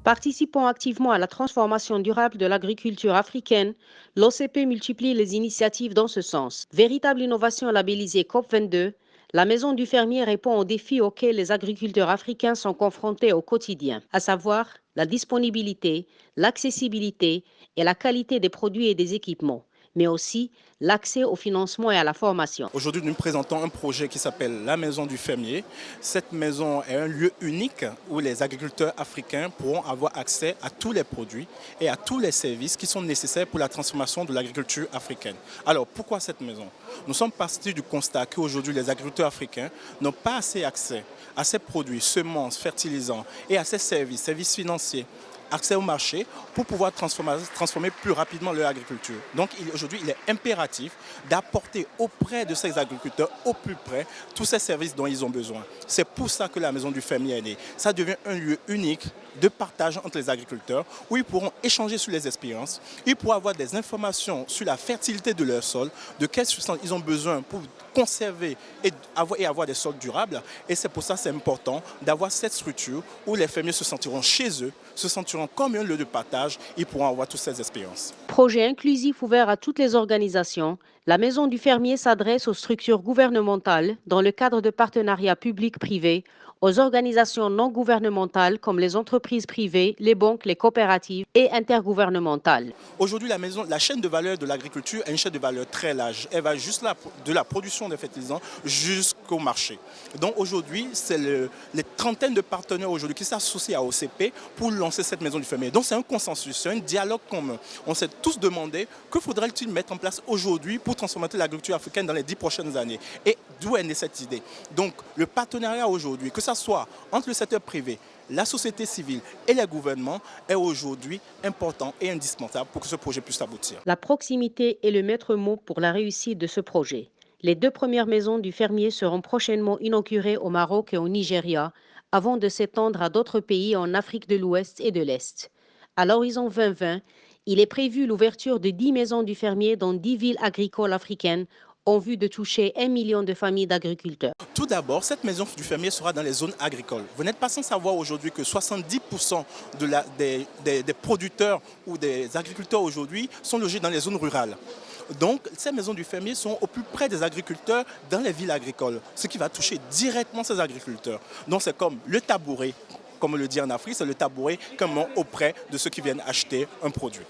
Participant activement à la transformation durable de l'agriculture africaine, l'OCP multiplie les initiatives dans ce sens. Véritable innovation labellisée COP22, la Maison du Fermier répond aux défis auxquels les agriculteurs africains sont confrontés au quotidien, à savoir la disponibilité, l'accessibilité et la qualité des produits et des équipements, mais aussi l'accès au financement et à la formation. Aujourd'hui, nous présentons un projet qui s'appelle la Maison du Fermier. Cette maison est un lieu unique où les agriculteurs africains pourront avoir accès à tous les produits et à tous les services qui sont nécessaires pour la transformation de l'agriculture africaine. Alors, pourquoi cette maison? Nous sommes partis du constat qu'aujourd'hui, les agriculteurs africains n'ont pas assez accès à ces produits, semences, fertilisants et à ces services financiers, accès au marché pour pouvoir transformer plus rapidement leur agriculture. Donc aujourd'hui, il est impératif d'apporter auprès de ces agriculteurs, au plus près, tous ces services dont ils ont besoin. C'est pour ça que la Maison du Fermier est née. Ça devient un lieu unique de partage entre les agriculteurs où ils pourront échanger sur les expériences, ils pourront avoir des informations sur la fertilité de leur sol, de quelles substances ils ont besoin pour conserver et avoir des sols durables. Et c'est pour ça que c'est important d'avoir cette structure où les fermiers se sentiront chez eux, se sentiront comme un lieu de partage, ils pourront avoir toutes ces expériences. Projet inclusif ouvert à toutes les organisations, la Maison du Fermier s'adresse aux structures gouvernementales dans le cadre de partenariats publics-privés, aux organisations non gouvernementales comme les entreprises privées, les banques, les coopératives et intergouvernementales. Aujourd'hui, la chaîne de valeur de l'agriculture est une chaîne de valeur très large. Elle va juste de la production des fertilisants jusqu'au marché. Donc aujourd'hui, c'est les trentaines de partenaires aujourd'hui qui s'associent à OCP pour lancer cette maison du fermier. Donc c'est un consensus, c'est un dialogue commun. On s'est tous demandé que faudrait-il mettre en place aujourd'hui pour transformer l'agriculture africaine dans les 10 prochaines années. Et d'où est née cette idée? Donc le partenariat aujourd'hui, que ce soit entre le secteur privé, la société civile et les gouvernements est aujourd'hui important et indispensable pour que ce projet puisse aboutir. La proximité est le maître mot pour la réussite de ce projet. Les 2 premières maisons du fermier seront prochainement inaugurées au Maroc et au Nigeria, avant de s'étendre à d'autres pays en Afrique de l'Ouest et de l'Est. À l'horizon 2020, il est prévu l'ouverture de 10 maisons du fermier dans 10 villes agricoles africaines en vue de toucher 1 million de familles d'agriculteurs. Tout d'abord, cette maison du fermier sera dans les zones agricoles. Vous n'êtes pas sans savoir aujourd'hui que 70% des producteurs ou des agriculteurs aujourd'hui sont logés dans les zones rurales. Donc, ces maisons du fermier sont au plus près des agriculteurs dans les villes agricoles, ce qui va toucher directement ces agriculteurs. Donc, c'est comme le tabouret, comme on le dit en Afrique, c'est le tabouret comment auprès de ceux qui viennent acheter un produit.